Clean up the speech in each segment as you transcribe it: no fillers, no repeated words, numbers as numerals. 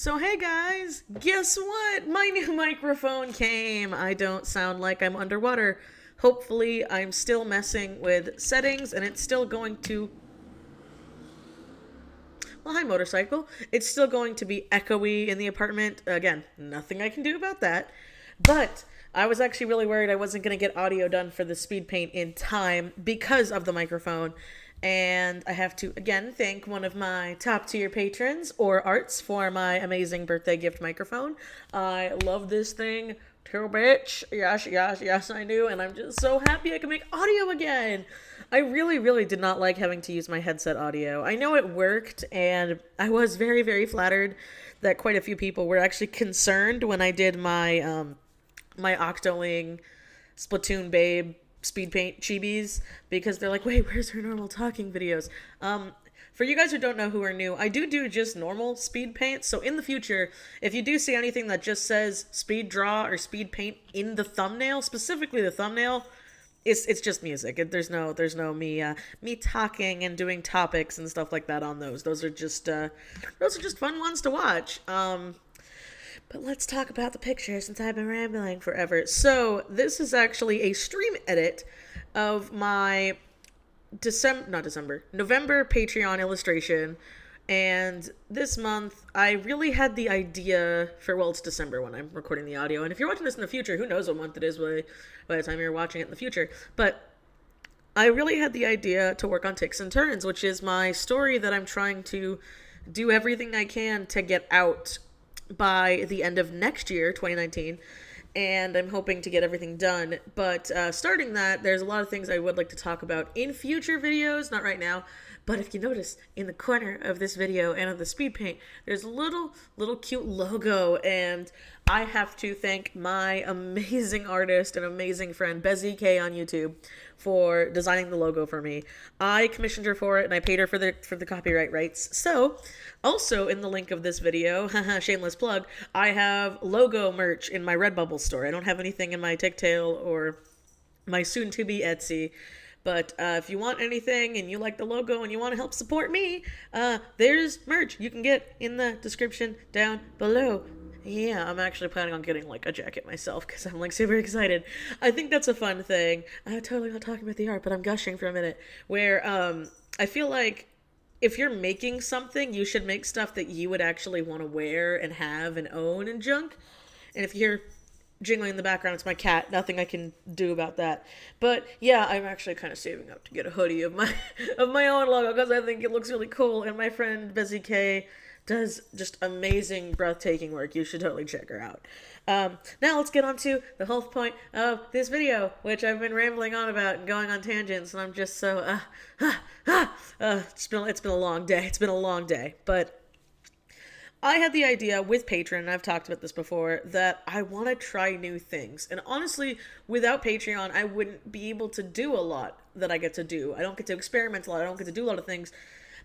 So hey guys, guess what? My new microphone came. I don't sound like I'm underwater. Hopefully I'm still messing with settings and it's still going to... Well, hi motorcycle. It's still going to be echoey in the apartment. Again, nothing I can do about that. But I was actually really worried I wasn't going to get audio done for the speed paint in time because of the microphone. And I have to again thank one of my top tier patrons, or Arts, for my amazing birthday gift microphone. I love this thing too, bitch. Yes, yes, yes, I do. And I'm just so happy I can make audio again. I really, really did not like having to use my headset audio. I know it worked, and I was very, very flattered that quite a few people were actually concerned when I did my Octoling Splatoon Babe speed paint Chibis, because they're like, wait, where's her normal talking videos? For you guys who don't know, who are new, I do just normal speed paint. So in the future, if you do see anything that just says speed draw or speed paint in the thumbnail, specifically the thumbnail, it's just music. There's no me talking and doing topics and stuff like that on those. Those are just fun ones to watch. But let's talk about the picture since I've been rambling forever. So this is actually a stream edit of my November Patreon illustration. And this month, I really had the idea for, well, it's December when I'm recording the audio. And if you're watching this in the future, who knows what month it is by the time you're watching it in the future. But I really had the idea to work on Ticks and Turns, which is my story that I'm trying to do everything I can to get out by the end of next year, 2019. And I'm hoping to get everything done. But starting that, there's a lot of things I would like to talk about in future videos, not right now. But if you notice, in the corner of this video and of the speed paint, there's a little cute logo. And I have to thank my amazing artist and amazing friend, Bezzy on YouTube, for designing the logo for me. I commissioned her for it, and I paid her for the copyright rights. So, also in the link of this video, shameless plug, I have logo merch in my Redbubble store. I don't have anything in my Ticktail or my soon-to-be Etsy. But if you want anything and you like the logo and you want to help support me, there's merch you can get in the description down below. Yeah, I'm actually planning on getting like a jacket myself because I'm like super excited. I think that's a fun thing. I'm totally not talking about the art, but I'm gushing for a minute. Where I feel like if you're making something, you should make stuff that you would actually want to wear and have and own and junk. And if you hear jingling in the background, it's my cat. Nothing I can do about that. But yeah, I'm actually kind of saving up to get a hoodie of my own logo because I think it looks really cool. And my friend Bezzy K does just amazing, breathtaking work. You should totally check her out. Now let's get on to the whole point of this video, which I've been rambling on about and going on tangents, and I'm just so it's been a long day. It's been a long day, but I had the idea with Patreon, and I've talked about this before, that I want to try new things. And honestly, without Patreon, I wouldn't be able to do a lot that I get to do. I don't get to experiment a lot. I don't get to do a lot of things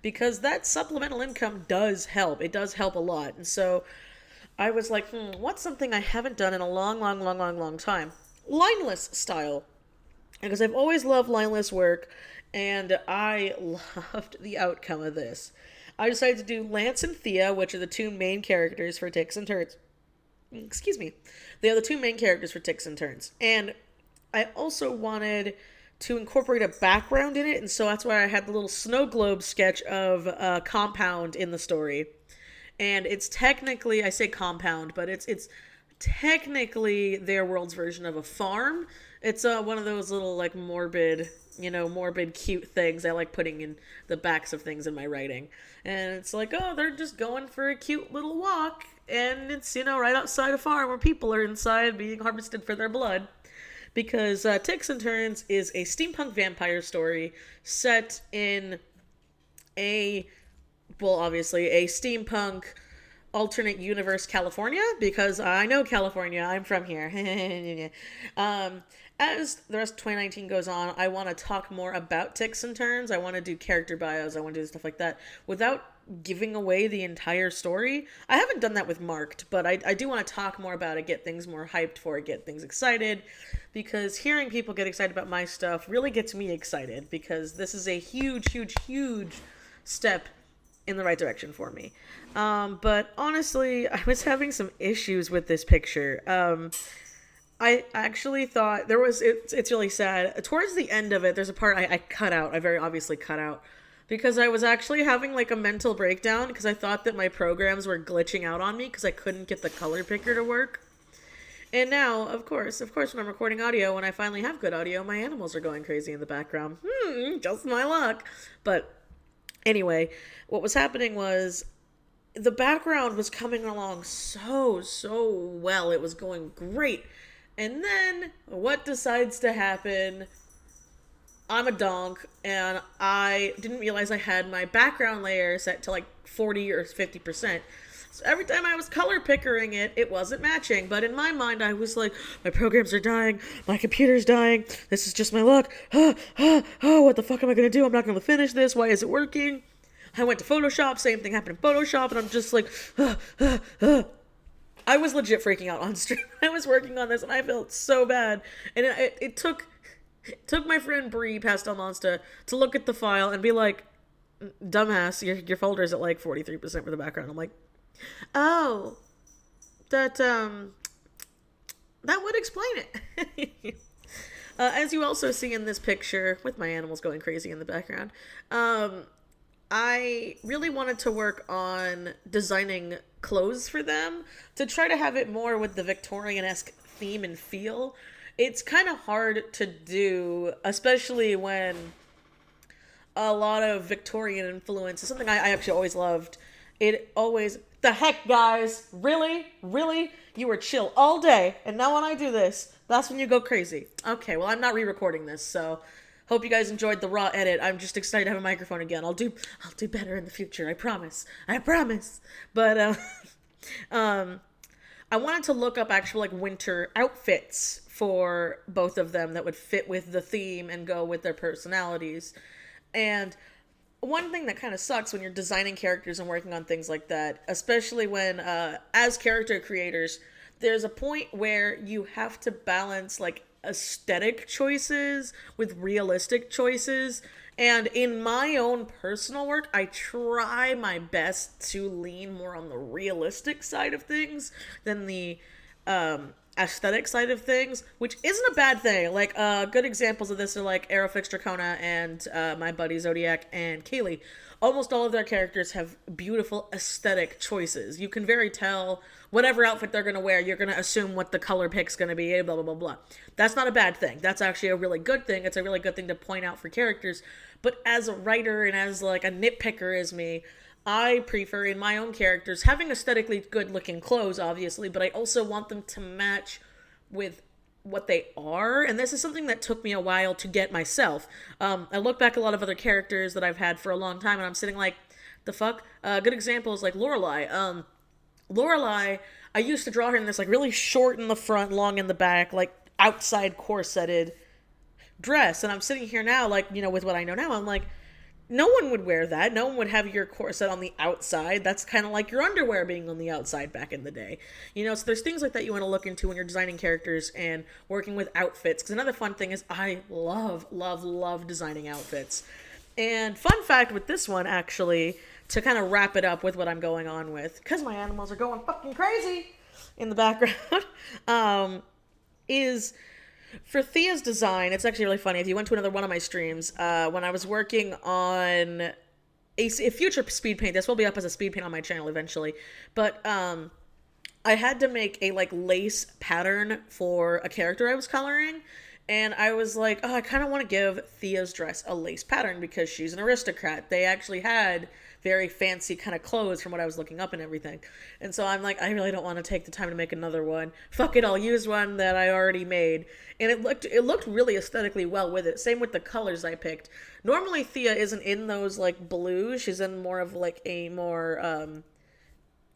because that supplemental income does help. It does help a lot. And so I was like, what's something I haven't done in a long time? Lineless style. Because I've always loved lineless work, and I loved the outcome of this. I decided to do Lance and Thea, which are the two main characters for Ticks and Turns. Excuse me. They are the two main characters for Ticks and Turns. And I also wanted to incorporate a background in it, and so that's why I had the little snow globe sketch of Compound in the story. And it's technically, I say compound, but it's technically their world's version of a farm. It's one of those little like morbid cute things I like putting in the backs of things in my writing. And it's like, oh, they're just going for a cute little walk, and it's, right outside a farm where people are inside being harvested for their blood. Because Ticks and Turns is a steampunk vampire story set in obviously a steampunk alternate universe California, because I know California, I'm from here. As the rest of 2019 goes on, I want to talk more about Ticks and Turns. I want to do character bios. I want to do stuff like that without giving away the entire story. I haven't done that with Marked, but I do want to talk more about it, get things more hyped for it, get things excited, because hearing people get excited about my stuff really gets me excited, because this is a huge step in the right direction for me. But honestly, I was having some issues with this picture. I actually thought it's really sad. Towards the end of it, there's a part I cut out. I very obviously cut out because I was actually having like a mental breakdown because I thought that my programs were glitching out on me because I couldn't get the color picker to work. And now, of course, when I'm recording audio, when I finally have good audio, my animals are going crazy in the background. Just my luck. But anyway, what was happening was the background was coming along so well. It was going great. And then what decides to happen? I'm a donk, and I didn't realize I had my background layer set to like 40 or 50%. So every time I was color pickering it, it wasn't matching. But in my mind, I was like, my programs are dying. My computer's dying. This is just my luck. What the fuck am I going to do? I'm not going to finish this. Why is it working? I went to Photoshop. Same thing happened in Photoshop. And I'm just like, I was legit freaking out on stream. I was working on this and I felt so bad. And it took my friend Bree, Pastel Monster, to look at the file and be like, dumbass, your folder's at like 43% for the background. I'm like, oh, that would explain it. As you also see in this picture, with my animals going crazy in the background, I really wanted to work on designing clothes for them to try to have it more with the Victorian-esque theme and feel. It's kind of hard to do, especially when a lot of Victorian influence is something I actually always loved. The heck, guys? Really? You were chill all day, and now when I do this, that's when you go crazy. Okay, well, I'm not re-recording this, so hope you guys enjoyed the raw edit. I'm just excited to have a microphone again. I'll do better in the future, I promise. But, I wanted to look up actual, like, winter outfits for both of them that would fit with the theme and go with their personalities. And one thing that kind of sucks when you're designing characters and working on things like that, especially when, as character creators, there's a point where you have to balance, like, aesthetic choices with realistic choices. And in my own personal work, I try my best to lean more on the realistic side of things than the aesthetic side of things, which isn't a bad thing. Like, good examples of this are like Aerofix Dracona and my buddy Zodiac and Kaylee. Almost all of their characters have beautiful aesthetic choices. You can very tell whatever outfit they're going to wear, you're going to assume what the color pick's going to be, blah, blah, blah, blah. That's not a bad thing. That's actually a really good thing. It's a really good thing to point out for characters. But as a writer and as like a nitpicker as me, I prefer in my own characters having aesthetically good looking clothes, obviously, but I also want them to match with what they are. And this is something that took me a while to get myself. I look back at a lot of other characters that I've had for a long time and I'm sitting like, the fuck? Good example is like Lorelei. Lorelei, I used to draw her in this like really short in the front, long in the back, like outside corseted dress. And I'm sitting here now, like, you know, with what I know now, I'm like, no one would wear that. No one would have your corset on the outside. That's kind of like your underwear being on the outside back in the day. You know, so there's things like that you want to look into when you're designing characters and working with outfits. Because another fun thing is I love designing outfits. And fun fact with this one, actually, to kind of wrap it up with what I'm going on with, because my animals are going fucking crazy in the background, is... For Thea's design, it's actually really funny. If you went to another one of my streams, when I was working on a future speed paint, this will be up as a speed paint on my channel eventually, but I had to make a like lace pattern for a character I was coloring, and I was like, oh, I kind of want to give Thea's dress a lace pattern because she's an aristocrat. They actually had very fancy kind of clothes from what I was looking up and everything. And so I'm like, I really don't want to take the time to make another one. Fuck it, I'll use one that I already made. And it looked really aesthetically well with it. Same with the colors I picked. Normally Thea isn't in those like blues. She's in more of like a more, I don't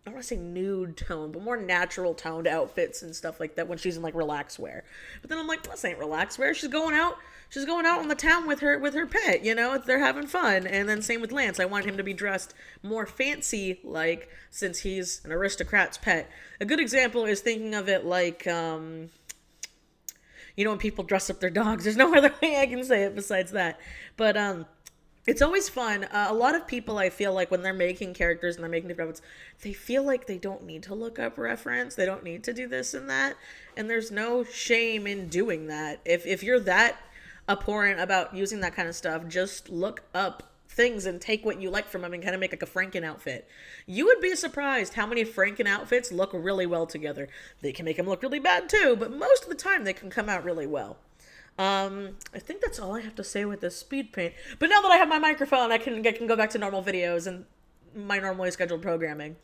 want to say nude tone, but more natural toned outfits and stuff like that when she's in like relax wear. But then I'm like, this ain't relax wear. She's going out on the town with her pet, you know, they're having fun. And then same with Lance. I wanted him to be dressed more fancy, like, since he's an aristocrat's pet. A good example is thinking of it like, you know, when people dress up their dogs. There's no other way I can say it besides that. But, It's always fun. A lot of people, I feel like, when they're making characters and they're making different outfits, they feel like they don't need to look up reference. They don't need to do this and that. And there's no shame in doing that. If you're that abhorrent about using that kind of stuff, just look up things and take what you like from them and kind of make like a Franken outfit. You would be surprised how many Franken outfits look really well together. They can make them look really bad too, but most of the time they can come out really well. I think that's all I have to say with this speed paint. But now that I have my microphone, I can go back to normal videos and my normally scheduled programming.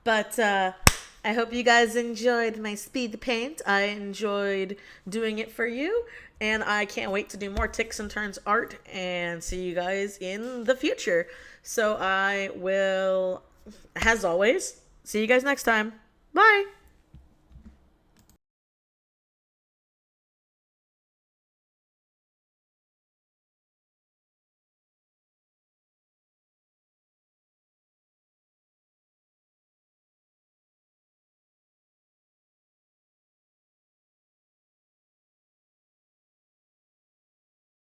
But I hope you guys enjoyed my speed paint. I enjoyed doing it for you, and I can't wait to do more Ticks and Turns art and see you guys in the future. So I will, as always, see you guys next time. Bye!